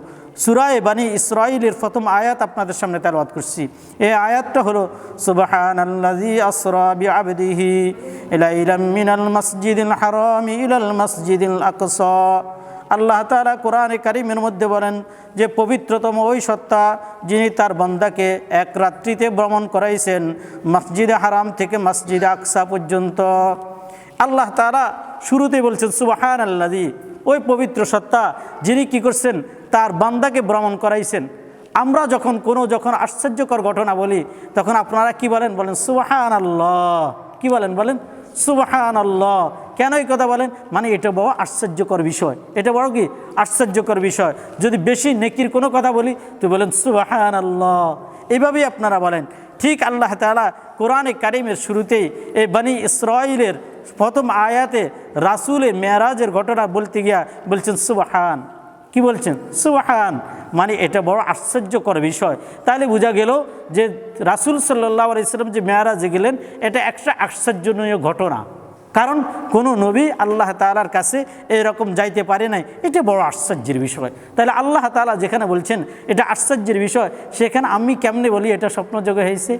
সূরা বানী ইসরাঈলের প্রথম আয়াত আপনাদের সামনে তেলাওয়াত করছি। এই আয়াতটা হলো, সুবহানাল্লাযী আসরা বিআবদিহি লাইলাম মিনাল মাসজিদিল হারামি ইলাল মাসজিদিল আকসা। আল্লাহ তাআলা কোরআনে কারীমের মধ্যে বলেন যে পবিত্রতম ওই সত্তা যিনি তার বান্দাকে এক রাত্রিতে ভ্রমণ করাইছেন মসজিদে হারাম থেকে মসজিদে আকসা পর্যন্ত। আল্লাহ তাআলা শুরুতেই বলছেন সুবহানাল্লাযী, ওই পবিত্র সত্তা যিনি কি করছেন, তার বান্দাকে ভ্রমণ করাইছেন। আমরা যখন আশ্চর্যকর ঘটনা বলি তখন আপনারা কি বলেন? বলেন সুবহানাল্লাহ। কি বলেন? বলেন সুবহানাল্লাহ। কেন এই কথা বলেন? মানে এটা বড় আশ্চর্যকর বিষয়, এটা বড় কি আশ্চর্যকর বিষয়। যদি বেশি নেকির কোনো কথা বলি তো বলেন সুবহানাল্লাহ, এইভাবেই আপনারা বলেন। ঠিক আল্লাহ তাআলা কোরআনে কারীমের শুরুতেই এই বনী ইসরাঈলের প্রথম আয়াতে রাসূলের মেরাজের ঘটনা বলতে গিয়া বলছেন সুবহান। কি বলছেন? সুবহান। মানে এটা বড় আশ্চর্যকর বিষয়। তাহলে বোঝা গেল যে রাসূল সাল্লাল্লাহু আলাইহি সাল্লাম যে মেরাজে গেলেন এটা একটা আশ্চর্যজনক ঘটনা। কারণ কোনো নবী আল্লাহ তাআলার কাছে এরকম যাইতে পারে নাই, এটা বড় আশ্চর্যের বিষয়। তাহলে আল্লাহ তাআলা যেখানে বলছেন এটা আশ্চর্যের বিষয়, সেখানে আমি কেমনে বলি এটা স্বপ্নযোগ্য হয়েছে?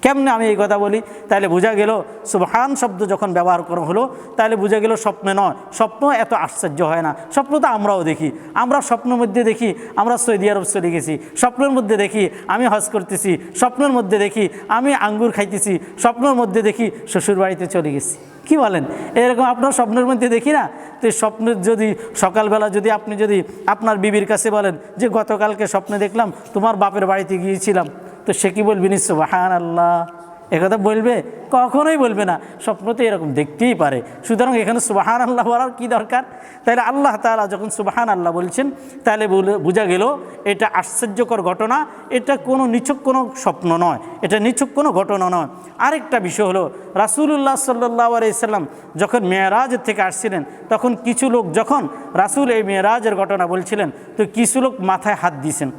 কেমনে আমি এই কথা বলি? তাহলে বোঝা গেল সুবহান শব্দ যখন ব্যবহার করা হলো তাহলে বোঝা গেল স্বপ্নে নয়। স্বপ্ন এত আশ্চর্য হয় না। স্বপ্ন তো আমরাও দেখি, আমরা স্বপ্নের মধ্যে দেখি আমরা সৌদি আরব চলে গেছি, স্বপ্নের মধ্যে দেখি আমি হজ করতেছি, স্বপ্নের মধ্যে দেখি আমি আঙ্গুর খাইতেছি, স্বপ্নের মধ্যে দেখি শ্বশুর বাড়িতে চলে গেছি। কি বলেন? এরকম আপনার স্বপ্নের মধ্যে দেখি না? তো এই স্বপ্নের যদি সকালবেলা যদি আপনি যদি আপনার বিবির কাছে বলেন যে গতকালকে স্বপ্নে দেখলাম তোমার বাপের বাড়িতে গিয়েছিলাম, তো সে কি বলবি? সুবহানাল্লাহ। একথা বলবে? কখনোই বলবে না। স্বপ্ন তো এরকম দেখতেই পারে। সুতরাং এখানে সুবহানাল্লাহ বলার কি দরকার? তাহলে আল্লাহ তাআলা যখন সুবহানাল্লাহ বলছেন তাহলে বোঝা গেল এটা আশ্চর্যকর ঘটনা, এটা কোনো নিছক কোনো স্বপ্ন নয়, এটা নিছক কোনো ঘটনা নয়। আরেকটা বিষয় হলো রাসূলুল্লাহ সাল্লাল্লাহু আলাইহি সাল্লাম যখন মেরাজের থেকে আসছিলেন তখন কিছু লোক যখন রাসূল এই মেরাজের ঘটনা বলছিলেন তো কিছু লোক মাথায় হাত দিয়েছেন,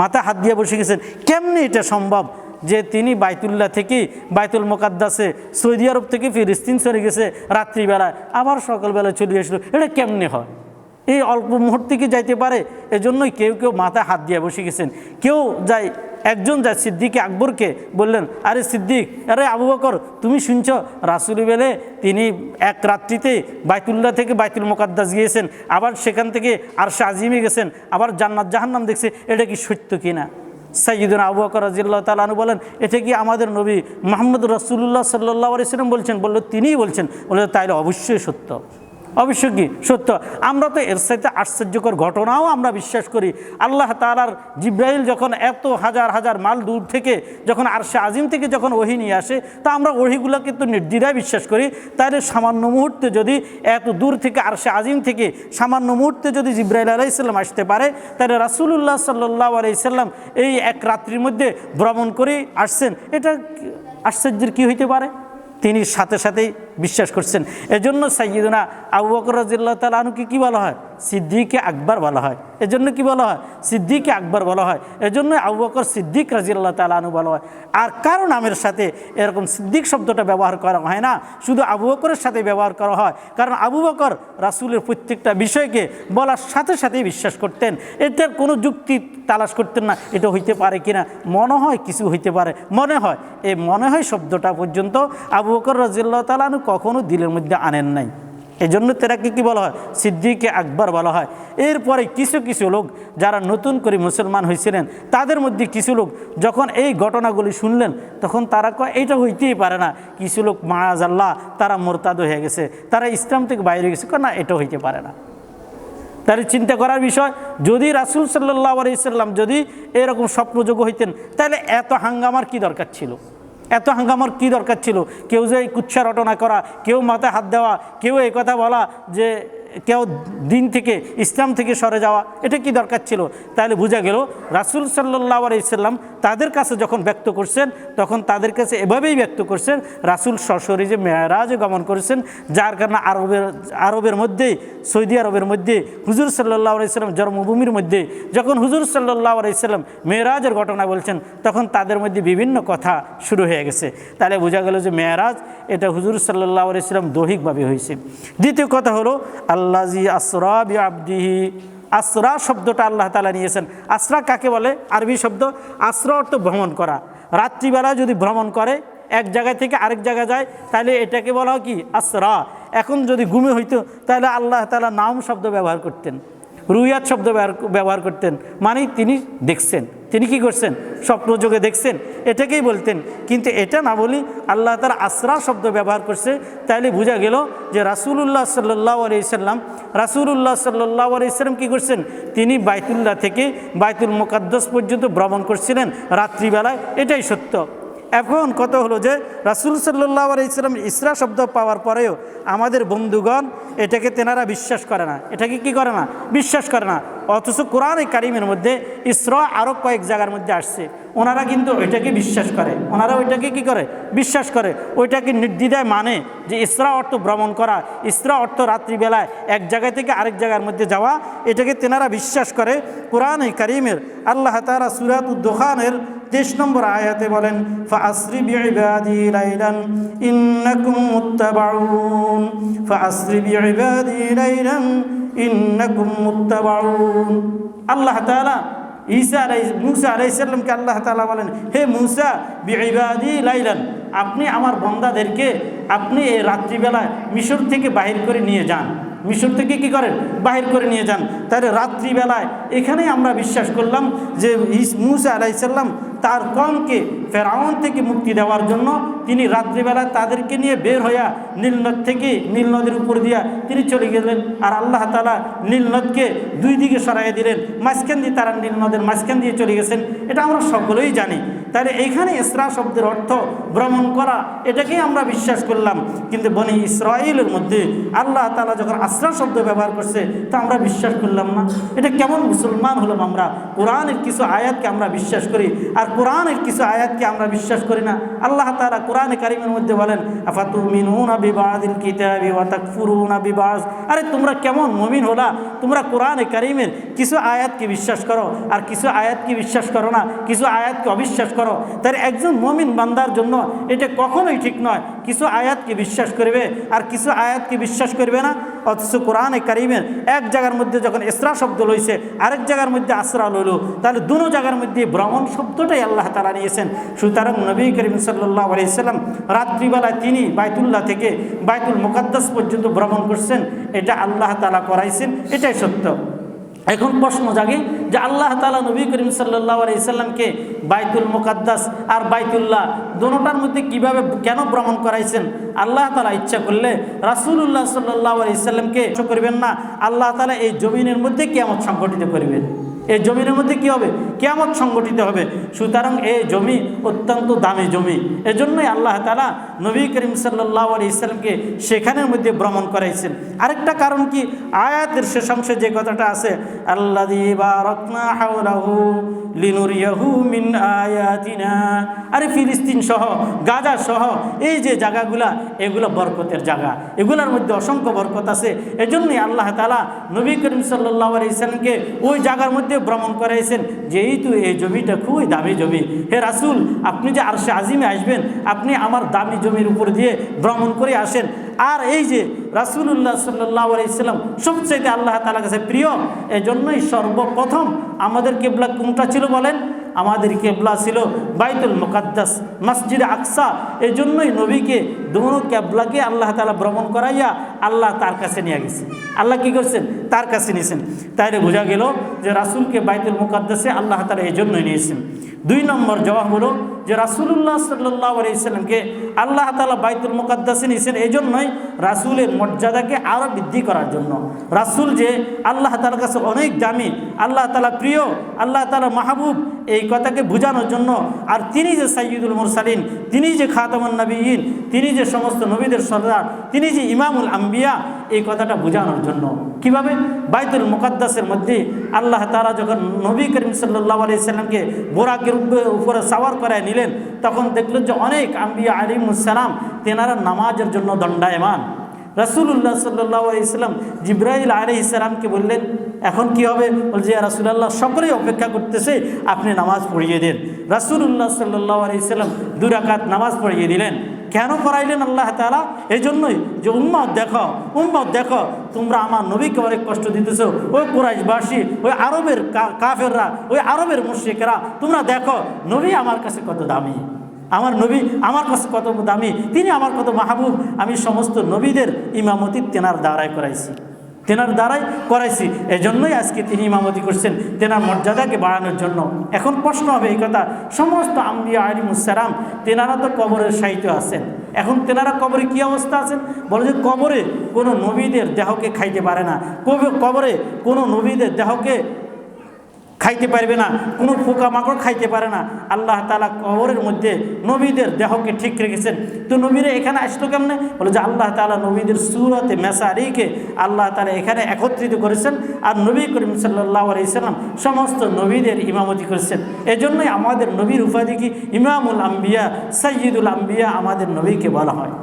মাথায় হাত দিয়ে বসে গেছেন। কেমনে এটা সম্ভব যে তিনি বাইতুল্লাহ থেকে বাইতুল মুকাদ্দাসে সৌদি আরব থেকে ফিলিস্তিন চলে গেছে রাত্রিবেলায়, আবার সকালবেলা চলে আসলো? এটা কেমনে হয়? এই অল্প মুহূর্তে কি যাইতে পারে? এজন্যই কেউ কেউ মাথায় হাত দিয়ে বসে গেছেন। কেউ যায় একজন যায় সিদ্দিক আকবরকে বললেন, আরে সিদ্দিক, আরে আবু বকর, তুমি শুনছ রাসূল বেলে তিনি এক রাত্রিতে বাইতুল্লাহ থেকে বাইতুল মুকাদ্দাস গিয়েছেন, আবার সেখান থেকে আরশে আজিমে গেছেন, আবার জান্নাত জাহান্নাম দেখছে, এটা কি সত্য কিনা? সাইয়্যিদুনা আবু বকর রাদিয়াল্লাহু তাআলা আনহু বলেন, এটা কি আমাদের নবী মুহাম্মদ রাসূলুল্লাহ সাল্লাল্লাহু আলাইহি ওয়াসাল্লাম বলছেন? বলল তিনিই বলছেন। বলল তাইলে অবশ্যই সত্য, অবশ্যই কি সত্য। আমরা তো এর সাথে আশ্চর্যকর ঘটনাও আমরা বিশ্বাস করি। আল্লাহ তাআলার জিবরাইল যখন এত হাজার হাজার মাইল দূর থেকে যখন আরশে আজিম থেকে যখন ওহী নিয়ে আসে, তা আমরা ওহীগুলোকে তো নির্দ্বিধায় বিশ্বাস করি। তাহলে সামান্য মুহূর্তে যদি এত দূর থেকে আরশে আজিম থেকে সামান্য মুহূর্তে যদি জিবরাইল আলাইহিস সালাম আসতে পারে, তাহলে রাসূলুল্লাহ সাল্লাল্লাহু আলাইহি সাল্লাম এই এক রাত্রির মধ্যে ভ্রমণ করে আসছেন, এটা আশ্চর্যের কী হইতে পারে? তিনি সাথে সাথেই বিশ্বাস করছেন। এজন্য সাইয়্যিদুনা আবু বকর রাদিয়াল্লাহু তাআলা আনহুকে কী বলা হয়? সিদ্দিকে আকবর বলা হয়। এজন্য কি বলা হয়? সিদ্দিকে আকবর বলা হয়। এজন্য আবু বকর সিদ্দিক রাদিয়াল্লাহু তাআলা আনহু বলা হয়। আর কারো নামের সাথে এরকম সিদ্দিক শব্দটা ব্যবহার করা হয় না, শুধু আবু বকরের সাথে ব্যবহার করা হয়। কারণ আবু বকর রাসূলের প্রত্যেকটা বিষয়কে বলার সাথে সাথেই বিশ্বাস করতেন, এটার কোনো যুক্তি তালাশ করতেন না এটা হইতে পারে কিনা, মনে হয় কিছু হইতে পারে, মনে হয়। এই মনে হয় শব্দটা পর্যন্ত আবু বকর রাদিয়াল্লাহু তাআলা আনহু কখনো দিলের মধ্যে আনেন নাই। এই জন্য তারাকে কী বলা হয়? সিদ্দিকে আকবর বলা হয়। এরপরে কিছু কিছু লোক যারা নতুন করে মুসলমান হয়েছিলেন, তাদের মধ্যে কিছু লোক যখন এই ঘটনাগুলি শুনলেন, তখন তারা কয় এইটা হইতেই পারে না। কিছু লোক মাআযাল্লাহ তারা মুরতাদ হয়ে গেছে, তারা ইসলাম থেকে বাইরে গেছে, না এটা হইতে পারে না। তাহলে চিন্তা করার বিষয়, যদি রাসূল সাল্লাল্লাহু আলাইহি সাল্লাম যদি এরকম স্বপ্নযোগ্য হইতেন, তাহলে এত হাঙ্গামার কি দরকার ছিল? এত হাঙ্গামার কি দরকার ছিল? কেউ যে কুচ্ছা রটনা করা, কেউ মাথায় হাত দেওয়া, কেউ এই কথা বলা যে কেউ দিন থেকে ইসলাম থেকে সরে যাওয়া, এটা কি দরকার ছিল? তাহলে বোঝা গেল রাসূল সাল্লাল্লাহু আলাইহি সাল্লাম তাদের কাছে যখন ব্যক্ত করছেন, তখন তাদের কাছে এভাবেই ব্যক্ত করছেন রাসূল সশরীরে মেরাজে গমন করেছেন, যার কারণে আরবের মধ্যে, সৌদি আরবের মধ্যে হুজুর সাল্লাল্লাহু আলাইহি সাল্লাম জন্মভূমির মধ্যে যখন হুজুর সাল্লাল্লাহু আলাইহি সাল্লাম মেরাজের ঘটনা বলছেন, তখন তাদের মধ্যে বিভিন্ন কথা শুরু হয়ে গেছে। তাহলে বোঝা গেল যে মেরাজ এটা হুজুর সাল্লাল্লাহু আলাইহি সাল্লাম দৈহিকভাবে হয়েছে। দ্বিতীয় কথা হলো আল্লাজি আসরা বিআবদিহি, আসরা শব্দটা আল্লাহ তাআলা নিয়েছেন। আসরা কাকে বলে? আরবি শব্দ। আসরা অর্থ ভ্রমণ করা। রাত্রিবেলা যদি ভ্রমণ করে, এক জায়গা থেকে আরেক জায়গায় যায়, তাহলে এটাকে বলা হয় কি? আসরা। এখন যদি ঘুমে হইতো, তাহলে আল্লাহ তাআলা নাম শব্দ ব্যবহার করতেন, রুয়াত শব্দ ব্যবহার করতেন, মানে তিনি দেখছেন, তিনি কি করছেন? স্বপ্নযোগে দেখছেন, এটাকেই বলতেন। কিন্তু এটা না বলি আল্লাহ তাআলা আসরা শব্দ ব্যবহার করছে। তাইলে বোঝা গেল যে রাসূলুল্লাহ সাল্লাল্লাহু আলাইহি সাল্লাম কী করছেন? তিনি বাইতুল্লাহ থেকে বাইতুল মুকাদ্দাস পর্যন্ত ভ্রমণ করছিলেন রাত্রিবেলায়, এটাই সত্য। এখন কত হলো যে রাসূল সাল্লাল্লাহু আলাইহি সাল্লাম ইসরা শব্দ পাওয়ার পরেও আমাদের বন্ধুগণ এটাকে তেনারা বিশ্বাস করে না, এটাকে কি করে না? বিশ্বাস করে না। অথচ কোরআনে কারিমের মধ্যে ইসরা আরও কয়েক জায়গার মধ্যে আসছে, ওনারা কিন্তু ওইটাকে বিশ্বাস করে, ওনারা ওইটাকে কি করে? বিশ্বাস করে, ওইটাকে নির্দ্বিধায় মানে যে ইসরা অর্থ ভ্রমণ করা, ইসরা অর্থ রাত্রিবেলায় এক জায়গা থেকে আরেক জায়গার মধ্যে যাওয়া, এটাকে তেনারা বিশ্বাস করে। কোরআনে কারিমের আল্লাহ তাআলা সূরাতুদ দুখানের 23 নম্বর আয়াতে বলেন, ফাআসরি বিইবাদি লাইলান ইন্নাকুম মুত্তাবাউন, ফাআসরি বিইবাদি লাইলান ইন্নাকুম মুত্তাবাউন। আল্লাহ তাআলা মুসা আলাইহিস সালামকে আল্লাহ তাআলা বলেন, হে মুসা বিইবাদি লাইলান, আপনি আমার বান্দাদেরকে আপনি এই রাত্রিবেলায় মিশর থেকে বাহির করে নিয়ে যান, মিশর থেকে কি করেন? বাহির করে নিয়ে যান। তাহলে রাত্রিবেলায় এখানেই আমরা বিশ্বাস করলাম যে মুসা আলাইহিস সালাম তার কওমকে ফেরাউন থেকে মুক্তি দেওয়ার জন্য তিনি রাত্রিবেলা তাদেরকে নিয়ে বের হইয়া নীলনদ থেকে, নীলনদের উপর দিয়া তিনি চলে গেলেন। আর আল্লাহ তাআলা নীলনদকে দুই দিকে সরাইয়া দিলেন, মাঝখান দিয়ে তারা নীলনদের মাঝখান দিয়ে চলে গেছেন, এটা আমরা সকলেই জানি। তাহলে এইখানে ইসরা শব্দের অর্থ ভ্রমণ করা, এটাকেই আমরা বিশ্বাস করলাম। কিন্তু বনি ইসরাঈলের মধ্যে আল্লাহ তাআলা যখন আসরা শব্দ ব্যবহার করছে, তা আমরা বিশ্বাস করলাম না। এটা কেমন মুসলমান হলাম আমরা? কোরআনের কিছু আয়াতকে আমরা বিশ্বাস করি, আর কোরআনের কিছু আয়াতকে আমরা বিশ্বাস করি না। আল্লাহ তাআলা কোরআনে কারিমের মধ্যে বলেন, আফাতুমিনুনা বিবাদিল কিতাবি ওয়া তাকফুরুনা বিবাজ। আরে তোমরা কেমন মুমিন হলা? তোমরা কোরআনে কারিমের কিছু আয়াতকে বিশ্বাস করো আর কিছু আয়াতকে বিশ্বাস করো না, কিছু আয়াতকে অবিশ্বাস করো। তাই একজন মুমিন বান্দার জন্য এটা কখনোই ঠিক নয় কিছু আয়াতকে বিশ্বাস করবে আর কিছু আয়াতকে বিশ্বাস করবে না। অথচ কোরআনে কারিমের এক জায়গার মধ্যে যখন ইসরা শব্দ লইছে, আরেক জায়গার মধ্যে আসরা লইল, তাহলে দুনো জায়গার মধ্যে ভ্রমণ শব্দটাই আল্লাহ তাআলা নিয়েছেন। সুতরাং নবী করিম সাল্লাল্লাহু আলাইহি সাল্লাম রাত্রিবেলায় তিনি বাইতুল্লাহ থেকে বাইতুল মুকাদ্দাস পর্যন্ত ভ্রমণ করছেন, এটা আল্লাহ তাআলা করাইছেন, এটাই সত্য। এখন প্রশ্ন জাগে যে আল্লাহ তাআলা নবী করিম সাল্লাল্লাহু আলাইহি সাল্লামকে বাইতুল মুকাদ্দাস আর বাইতুল্লাহ দুটোটার মধ্যে কিভাবে কেন ভ্রমণ করাইছেন? আল্লাহ তাআলা ইচ্ছা করলে রাসূলুল্লাহ সাল্লাল্লাহু আলাইহি সাল্লামকে করবেন না, আল্লাহ তাআলা এই জমিনের মধ্যে কিয়ামত সংঘটিত করবেন। এই জমিনের মধ্যে কি হবে? কিয়ামত সংগঠিত হবে। সুতরাং এই জমি অত্যন্ত দামি জমি, এজন্যই আল্লাহ তাআলা নবী করিম সাল্লাল্লাহু আলাইহি সাল্লামকে সেখানের মধ্যে ভ্রমণ করাইছেন। আরেকটা কারণ কি, আয়াতের শেষ অংশে যে কথাটা আছে, আল্লাযী বারাকনা হাওলাহু লিনুরিয়াহু মিন আয়াতিনা। আরে ফিলিস্তিন সহ গাজা সহ এই যে জায়গাগুলা, এগুলো বরকতের জায়গা, এগুলোর মধ্যে অসংখ্য বরকত আছে। এজন্যই আল্লাহ তাআলা নবী করিম সাল্লাল্লাহু আলাইহি সাল্লামকে ওই জায়গার মধ্যে ভ্রমণ করাইছেন, যেহেতু এই জমিটা খুবই দামি জমি। হে রাসূল, আপনি যে আরশে আজিমে আসবেন, আপনি আমার দামি জমির উপর দিয়ে ভ্রমণ করে আসেন। আর এই যে রাসূলুল্লাহ সাল্লাল্লাহু আলাইহি সাল্লাম সবচেয়ে আল্লাহ তাআলার কাছে প্রিয়, এজন্যই সর্বপ্রথম আমাদের কিবলা কোনটা ছিল বলেন? আমাদের কিবলা ছিল বাইতুল মুকাদ্দাস, মসজিদে আকসা। এই জন্যই নবীকে দুনো কিবলাকে আল্লাহ তাআলা ভ্রমণ করাইয়া আল্লাহ তার কাছে নিয়ে গেছে। আল্লাহ কি করছেন? তার কাছে নিয়েছেন। তাইলে বোঝা গেল যে রাসূলকে বাইতুল মুকাদ্দাসে আল্লাহ তাআলা এই জন্যই নিয়েছেন। 2 নম্বর জবাব হলো যে রাসূলুল্লাহ সাল্লাল্লাহু আলাইহি সাল্লামকে আল্লাহ তাআলা বাইতুল মুকাদ্দাসে নিয়েছেন এই জন্যই রাসূলের মর্যাদাকে আরও বৃদ্ধি করার জন্য। রাসূল যে আল্লাহ তাআলার কাছে অনেক দামি, আল্লাহ তাআলা প্রিয়, আল্লাহ তাআলা মাহবুব, এই কথাকে বোঝানোর জন্য। আর তিনি যে সাইয়্যিদুল মুরসালিন, তিনি যে খাতামুন নবিয়্যিন, তিনি যে সমস্ত নবীদের সরদার, তিনি যে ইমামুল আম্বিয়া, এই কথাটা বোঝানোর জন্য। কিভাবে? বাইতুল মুকাদ্দাসের মধ্যে আল্লাহ তাআলা যখন নবী করিম সাল্লাল্লাহু আলাইহি সাল্লামকে বোরাকের উপরে সাওয়ার করায় নিলেন, তখন দেখলেন যে অনেক আম্বিয়া আলাইহিমুস সালাম তেনারা নামাজের জন্য দণ্ডায়মান। রাসূলুল্লাহ সাল্লাল্লাহু আলাইহি সাল্লাম জিবরাইল আলাইহিস সালামকে বললেন, এখন কি হবে? বলছে, ইয়া রাসূলুল্লাহ, সকলেই অপেক্ষা করতেছে, আপনি নামাজ পড়িয়ে দেন। রাসূলুল্লাহ সাল্লাল্লাহু আলাইহি সাল্লাম 2 রাকাত নামাজ পড়িয়ে দিলেন। কেন করাইলেন আল্লাহ তাআলা? এই জন্যই যে উম্মত দেখো, তোমরা আমার নবীকে অনেক কষ্ট দিতেছো। ওই কুরাইশবাসী, ওই আরবের কাফেররা, ওই আরবের মুশরিকরা, তোমরা দেখো নবী আমার কাছে কত দামি, আমার নবী আমার কাছে কত দামি, তিনি আমার কত মাহবুব। আমি সমস্ত নবীদের ইমামতি তেনার দ্বারাই করাইছি। এজন্যই আজকে তিনি ইমামতি করছেন, তেনার মর্যাদাকে বাড়ানোর জন্য। এখন প্রশ্ন হবে এই কথা, সমস্ত আম্বিয়া আলাইহিমুস সালাম তেনারা তো কবরের সাহিত্য আছেন, এখন তেনারা কবরে কি অবস্থা আছেন? বলে যে কবরে কোনো নবীদের দেহকে খাইতে পারে না, কবরে কোনো নবীদের দেহকে খাইতে পারবে না, কোনো পোকামাকড় খাইতে পারে না। আল্লাহ তাআলা কবরের মধ্যে নবীদের দেহকে ঠিক রেখেছেন। তো নবীরা এখানে আসলো কেমনে? বলে যে আল্লাহ তাআলা নবীদের সূরতে মেসারিকে আল্লাহ তাআলা এখানে একত্রিত করেছেন, আর নবী করিম সাল্লাল্লাহু আলাইহি সাল্লাম সমস্ত নবীদের ইমামতি করেছেন। এজন্যই আমাদের নবীর উপাধি কি? ইমামুল আম্বিয়া, সাইয়্যিদুল আম্বিয়া আমাদের নবীকে বলা হয়।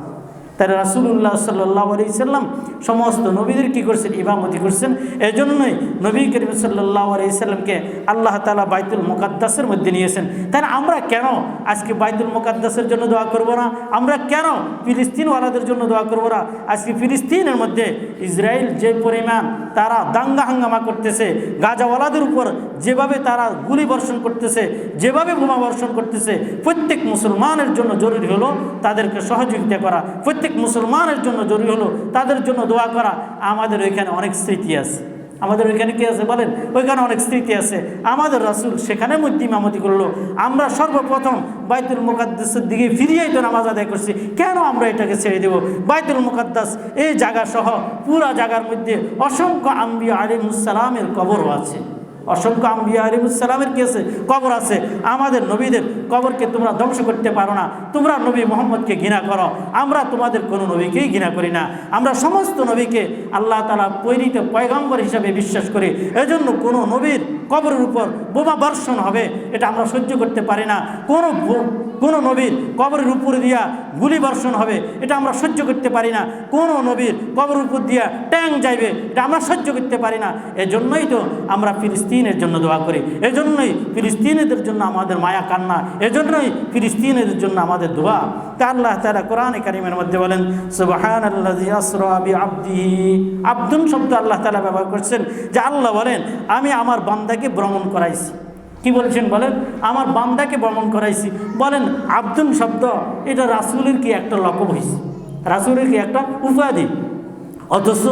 তাই রাসূলুল্লাহ সাল্লাল্লাহু আলাইহি সাল্লাম সমস্ত নবীদের কী করছেন? ইমামতি করছেন। এজন্যই নবী করিম সাল্লাল্লাহু আলাইহি সাল্লামকে আল্লাহ তাআলা বাইতুল মুকাদ্দাসের মধ্যে নিয়েছেন। তাই আমরা কেন আজকে বাইতুল মুকাদ্দাসের জন্য দোয়া করব না? আমরা কেন ফিলিস্তিনওয়ালাদের জন্য দোয়া করব না? আজকে ফিলিস্তিনের মধ্যে ইসরায়েল যে পরিমাণ তারা দাঙ্গা হাঙ্গামা করতেছে, গাজাওয়ালাদের উপর যেভাবে তারা গুলি বর্ষণ করতেছে, যেভাবে বোমা বর্ষণ করতেছে, প্রত্যেক মুসলমানের জন্য জরুরি হলো তাদেরকে সহযোগিতা করা, প্রত্যেক মুসলমানের জন্য জরুরি হলো তাদের জন্য দোয়া করা। আমাদের ওইখানে অনেক স্মৃতি আছে, আমাদের ওইখানে কি আছে বলেন? ওইখানে অনেক স্মৃতি আছে। আমাদের রাসূল সেখানে মধ্যে ইমামতি করলো, আমরা সর্বপ্রথম বাইতুল মুকাদ্দাসের দিকে ফিরিয়েই তো নামাজ আদায় করছি। কেন আমরা এটাকে ছেড়ে দেব? বাইতুল মুকাদ্দাস এই জায়গা সহ পুরা জায়গার মধ্যে অসংখ্য আম্বিয়া আলাইহিমুস সালামের কবরও আছে, অসংখ্য আম্বিয়া আলাইহিমুস সালামের কি আছে? কবর আছে। আমাদের নবীদের কবরকে তোমরা ধ্বংস করতে পারো না। তোমরা নবী মুহাম্মদকে ঘৃণা করো, আমরা তোমাদের কোনো নবীকেই ঘৃণা করি না। আমরা সমস্ত নবীকে আল্লাহ তাআলা প্রেরিত পয়গম্বর হিসাবে বিশ্বাস করি। এজন্য কোনো নবীর কবরের উপর বোমা বর্ষণ হবে এটা আমরা সহ্য করতে পারি না। কোনো কোনো নবীর কবরের উপরে দিয়া গুলি বর্ষণ হবে, এটা আমরা সহ্য করতে পারি না। কোনো নবীর কবরের উপর দিয়া ট্যাঙ্ক যাইবে, এটা আমরা সহ্য করতে পারি না। এজন্যই তো আমরা ফিলিস্তিনের জন্য দোয়া করি, এজন্যই ফিলিস্তিনিদের জন্য আমাদের মায়া কান্না, এজন্যই ফিলিস্তিনিদের জন্য আমাদের দোয়া। তা আল্লাহ তাআলা কোরআনে কারীমের মধ্যে বলেন সুবহানাল্লাযী আসরা বিআবদিহি, আবদুন শব্দ আল্লাহ তাআলা ব্যবহার করছেন, যে আল্লাহ বলেন আমি আমার বান্দাকে ভ্রমণ করাইছি। কি বলছেন বলেন? আমার বান্দাকে ভ্রমণ করাইছি। বলেন আবদুন শব্দ এটা রাসূলের কি একটা লকব হয়েছে, রাসূলের কি একটা উপাধি, অথচ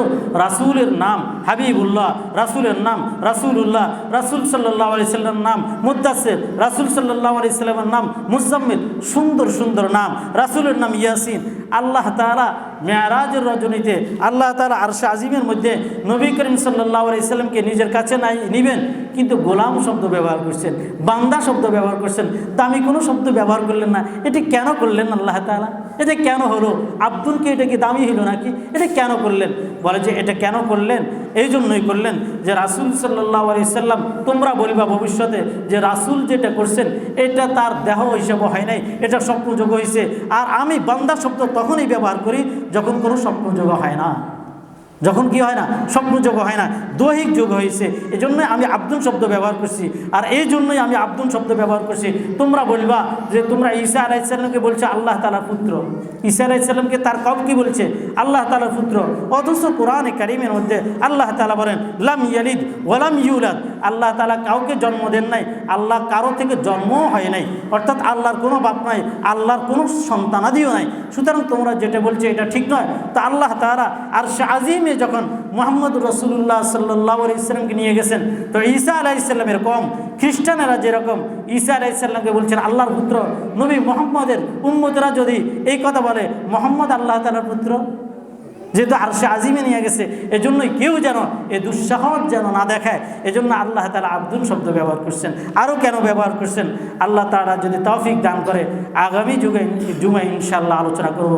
রাসূলের নাম হাবিবুল্লাহ, রাসূলের নাম রাসূলুল্লাহ, রাসূল সাল্লাল্লাহু আলাইহি সাল্লামের নাম মুদ্দাসসির, রাসূল সাল্লাল্লাহু আলাইহি সাল্লামের নাম মুজাম্মিল, সুন্দর সুন্দর নাম, রাসূলের নাম ইয়াসিন। আল্লাহ তাআলা মেরাজের রজনীতে আল্লাহ তাআলা আরশে আজিমের মধ্যে নবী করিম সাল্লাল্লাহু আলাইহি সাল্লামকে নিজের কাছে নিবেন, কিন্তু গোলাম শব্দ ব্যবহার করছেন, বান্দা শব্দ ব্যবহার করছেন, দামি কোনো শব্দ ব্যবহার করলেন না। এটি কেন করলেন আল্লাহ তাআলা? এটা কেন হলো? আব্দুলকে এটা কি দামি হলো নাকি? এটা কেন করলেন? বলে যে এটা কেন করলেন, এই জন্যই করলেন যে রাসূল সাল্লাল্লাহু আলাইহি সাল্লাম, তোমরা বলিবা ভবিষ্যতে যে রাসূল যেটা করছেন এটা তার দেহ হিসেবে হয় নাই, এটা স্বপ্নযোগ হয়েছে। আর আমি বান্দা শব্দ তখনই ব্যবহার করি যখন কোনো স্বপ্নযোগ হয় না, যখন কি হয় না, স্বপ্নযোগ হয় না, দৈহিক যোগ হয়েছে, এই জন্যই আমি আব্দুল শব্দ ব্যবহার করছি। আর এই জন্যই আমি আব্দুল শব্দ ব্যবহার করছি। তোমরা বলবা যে তোমরা ঈসা আলাইহিস সালামকে বলছে আল্লাহ তাআলার পুত্র, ঈসা আলাইহিস সালামকে তার কওম কি বলছে? আল্লাহ তাআলার পুত্র। অথচ কোরআনে কারীমের মধ্যে আল্লাহ তাআলা বলেন লাম ইয়ালিদ ওয়া লাম ইউলাদ, আল্লাহ তাআলা কাউকে জন্ম দেন নাই, আল্লাহ কারো থেকে জন্মও হয় নাই, অর্থাৎ আল্লাহর কোনো বাপ নাই, আল্লাহর কোনো সন্তানাদিও নাই। সুতরাং তোমরা যেটা বলছে এটা ঠিক নয়। তা আল্লাহ তাআলা আরশে আজিম যখন মুহাম্মদ রাসূলুল্লাহ সাল্লাল্লাহু আলাইহি সাল্লামকে নিয়ে গেছেন, তো ঈসা আলাইহিস সালামের কওম খ্রিস্টানেরা যেরকম ঈসা আলাইহিস সালামকে বলছেন আল্লাহর পুত্র, নবী মুহাম্মদের উম্মতরা যদি এই কথা বলে মুহাম্মদ আল্লাহ তাআলার পুত্র, যেহেতু আরশে আজিমে নিয়ে গেছে, এজন্যই কেউ যেন এই দুঃসাহস যেন না দেখায়, এজন্য আল্লাহ তাআলা আব্দুল শব্দ ব্যবহার করছেন। আরও কেন ব্যবহার করছেন আল্লাহ তাআলা যদি তৌফিক দান করে আগামী যুগে জুমায় ইনশাআল্লাহ আলোচনা করব।